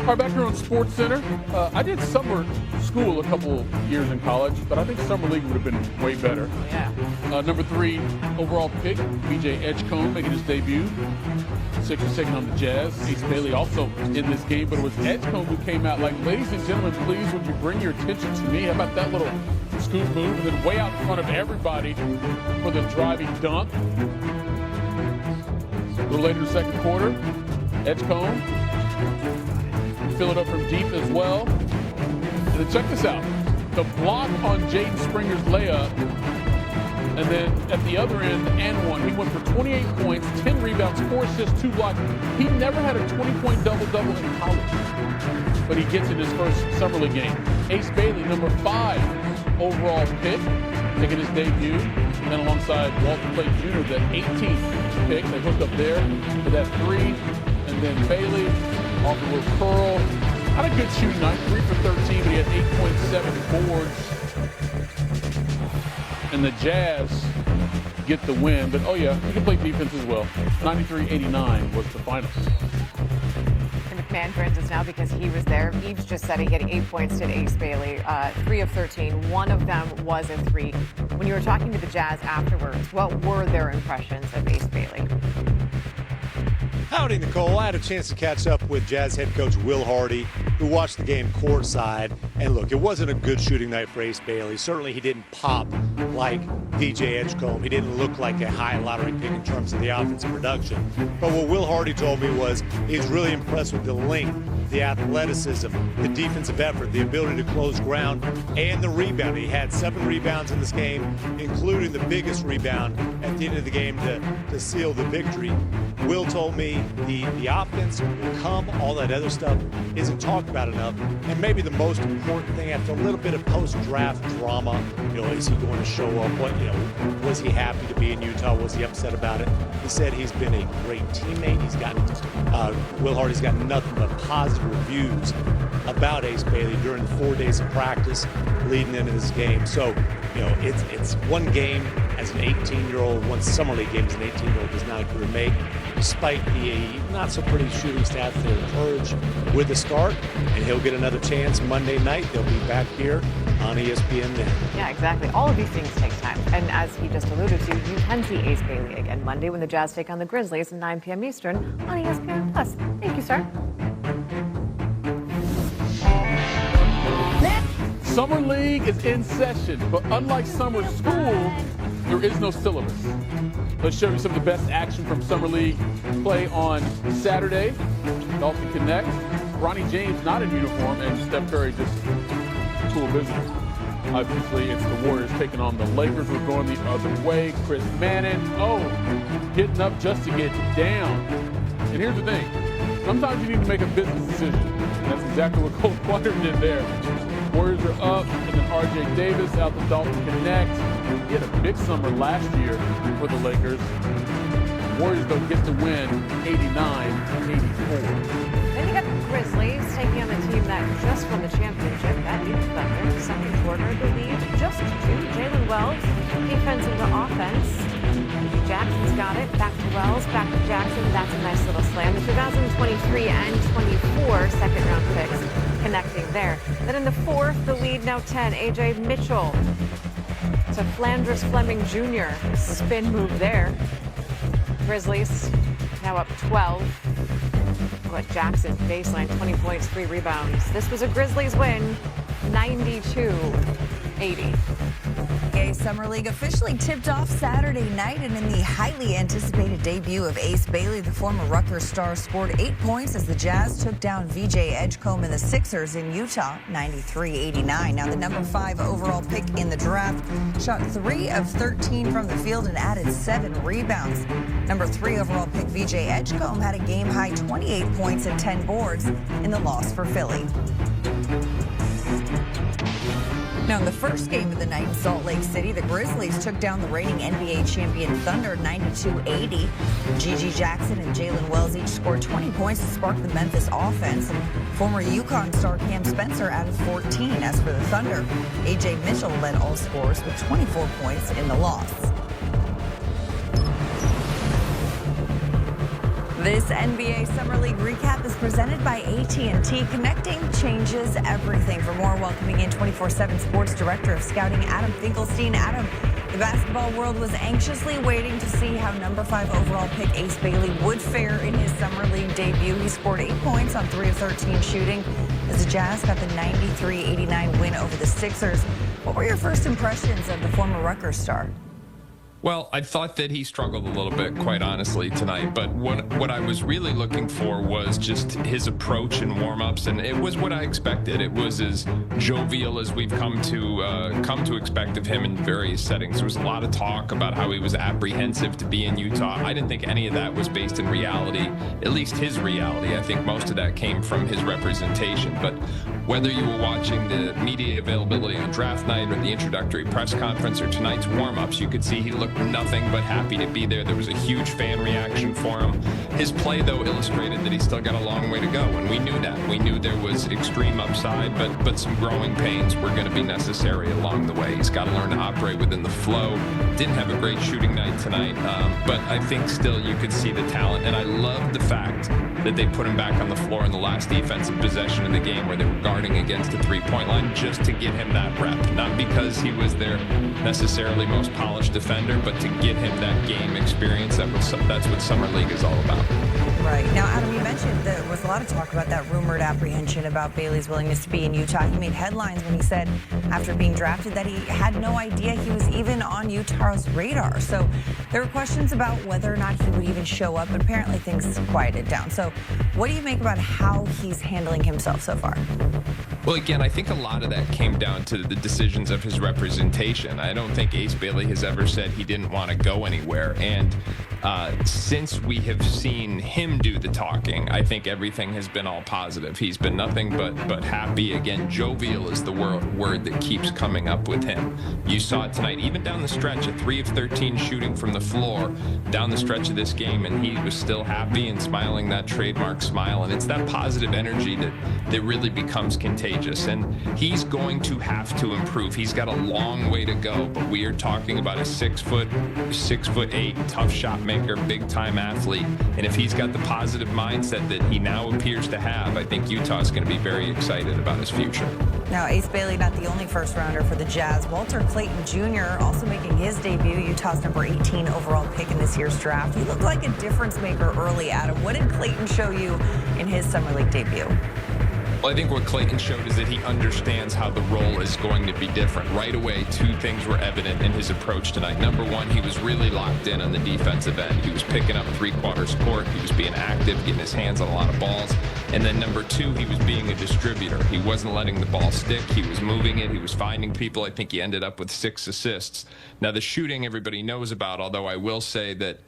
All right, back here on SportsCenter. I did summer school a couple years in college, but I think summer league would have been way better. Yeah. Number 3 overall pick, BJ Edgecombe, making his debut. Sixers taking on the Jazz. Ace Bailey also in this game, but it was Edgecombe who came out like, ladies and gentlemen, please would you bring your attention to me? How about that little scoop move? And then way out in front of everybody for the driving dunk. A little later in the second quarter, Edgecombe fill it up from deep as well. And then check this out. The block on Jayden Springer's layup. And then at the other end, and one. He went for 28 points, 10 rebounds, 4 assists, 2 blocks. He never had a 20-point double-double in college. But he gets in his first summer league game. Ace Bailey, number 5 overall pick, making his debut. And then alongside Walter Plate Jr., the 18th pick. They hooked up there for that 3. And then Bailey, off a little curl. Had a good shooting night, 3 for 13, but he had 8.7 boards. And the Jazz get the win, but oh yeah, he can play defense as well. 93-89 was the final. And McMahon joins us now because he was there. Eves just said he had 8 points to Ace Bailey, 3 of 13. One of them was a 3. When you were talking to the Jazz afterwards, what were their impressions of Ace Bailey? Howdy, Nicole. I had a chance to catch up with Jazz head coach Will Hardy, who watched the game courtside. And look, it wasn't a good shooting night for Ace Bailey. Certainly he didn't pop like DJ Edgecombe. He didn't look like a high lottery pick in terms of the offensive production. But what Will Hardy told me was he's really impressed with the length, the athleticism, the defensive effort, the ability to close ground, and the rebound. He had 7 rebounds in this game, including the biggest rebound at the end of the game to seal the victory. Will told me the offense will come, all that other stuff isn't talked about enough. And maybe the most important thing, after a little bit of post-draft drama, is he going to show up? Was he happy to be in Utah? Was he upset about it? He said he's been a great teammate. He's gotten, Will Hardy's got nothing but positive reviews about Ace Bailey during the 4 days of practice leading into this game. So, it's one game as an 18-year-old, one summer league game as an 18-year-old does not make, despite the not so pretty shooting stats. They're encouraged with the start, and he'll get another chance Monday night. They'll be back here on ESPN then. Yeah, exactly. All of these things take time. And as he just alluded to, you can see Ace Bailey again Monday when the Jazz take on the Grizzlies at 9 p.m. Eastern on ESPN+. Thank you, sir. Summer league is in session, but unlike summer school, there is no syllabus. Let's show you some of the best action from summer league play on Saturday. Dolphin Connect. Ronnie James not in uniform, and Steph Curry just cool visitor. Obviously, it's the Warriors taking on the Lakers. We're going the other way. Chris Manning, getting up just to get down. And here's the thing. Sometimes you need to make a business decision. And that's exactly what Coach Potter did there. Warriors are up, and then R.J. Davis out the Dolphin Connect. He had a big summer last year for the Lakers. Warriors, though, get the win 89-84. Then you got the Grizzlies taking on the team that just won the championship. That is Thunder. Second quarter, the lead just 2. Jalen Wells, defense into offense. Jackson's got it. Back to Wells, back to Jackson. That's a nice little slam. The 2023 and 24 second-round picks connecting there. Then in the fourth, the lead now 10. A.J. Mitchell to Flanders Fleming Jr. Spin move there. Grizzlies now up 12. But Jackson baseline, 20 points, 3 rebounds. This was a Grizzlies win, 92-80. Summer League officially tipped off Saturday night, and in the highly anticipated debut of Ace Bailey, the former Rutgers star scored 8 points as the Jazz took down VJ Edgecombe and the Sixers in Utah, 93-89. Now the number 5 overall pick in the draft shot 3 of 13 from the field and added 7 rebounds. Number 3 overall pick VJ Edgecombe had a game-high 28 points and 10 boards in the loss for Philly. Now, in the first game of the night in Salt Lake City, the Grizzlies took down the reigning NBA champion Thunder 92-80. Gigi Jackson and Jalen Wells each scored 20 points to spark the Memphis offense. And former UConn star Cam Spencer added 14. As for the Thunder, A.J. Mitchell led all scorers with 24 points in the loss. This NBA Summer League recap is presented by AT&T. Connecting changes everything. For more, welcoming in 24/7 Sports Director of Scouting, Adam Finkelstein. Adam, the basketball world was anxiously waiting to see how number 5 overall pick Ace Bailey would fare in his Summer League debut. He scored 8 points on 3 of 13 shooting as the Jazz got the 93-89 win over the Sixers. What were your first impressions of the former Rutgers star? Well, I thought that he struggled a little bit, quite honestly, tonight. But what I was really looking for was just his approach in warm-ups, and it was what I expected. It was as jovial as we've come to expect of him in various settings. There was a lot of talk about how he was apprehensive to be in Utah. I didn't think any of that was based in reality, at least his reality. I think most of that came from his representation. But whether you were watching the media availability on draft night or the introductory press conference or tonight's warm-ups, you could see he looked nothing but happy to be there. There was a huge fan reaction for him. His play, though, illustrated that he still got a long way to go, and we knew that. We knew there was extreme upside, but some growing pains were going to be necessary along the way. He's got to learn to operate within the flow. Didn't have a great shooting night tonight, but I think still you could see the talent, and I love the fact that they put him back on the floor in the last defensive possession of the game where they were guarding against the three-point line just to give him that rep. Not because he was their necessarily most polished defender, but to give him that game experience. That's what Summer League is all about. Right. Now, Adam, you mentioned there was a lot of talk about that rumored apprehension about Bailey's willingness to be in Utah. He made headlines when he said after being drafted that he had no idea he was even on Utah's radar. So there were questions about whether or not he would even show up, but apparently things quieted down. So what do you make about how he's handling himself so far? Well, again, I think a lot of that came down to the decisions of his representation. I don't think Ace Bailey has ever said he didn't want to go anywhere. And since we have seen him do the talking, I think everything has been all positive. He's been nothing but happy. Again, jovial is the word that keeps coming up with him. You saw it tonight, even down the stretch, a 3 of 13 shooting from the floor down the stretch of this game, and he was still happy and smiling that trademark smile. And it's that positive energy that really becomes contagious. And he's going to have to improve. He's got a long way to go, but we are talking about a 6'8", tough shot maker, big time athlete. And if he's got the positive mindset that he now appears to have, I think Utah is going to be very excited about his future. Now, Ace Bailey not the only first rounder for the Jazz. Walter Clayton Jr. also making his debut, Utah's number 18 overall pick in this year's draft. He looked like a difference maker early, Adam. What did Clayton show you in his Summer League debut? Well, I think what Clayton showed is that he understands how the role is going to be different. Right away, 2 things were evident in his approach tonight. Number 1, he was really locked in on the defensive end. He was picking up 3/4 court. He was being active, getting his hands on a lot of balls. And then number 2, he was being a distributor. He wasn't letting the ball stick. He was moving it. He was finding people. I think he ended up with 6 assists. Now, the shooting everybody knows about, although I will say that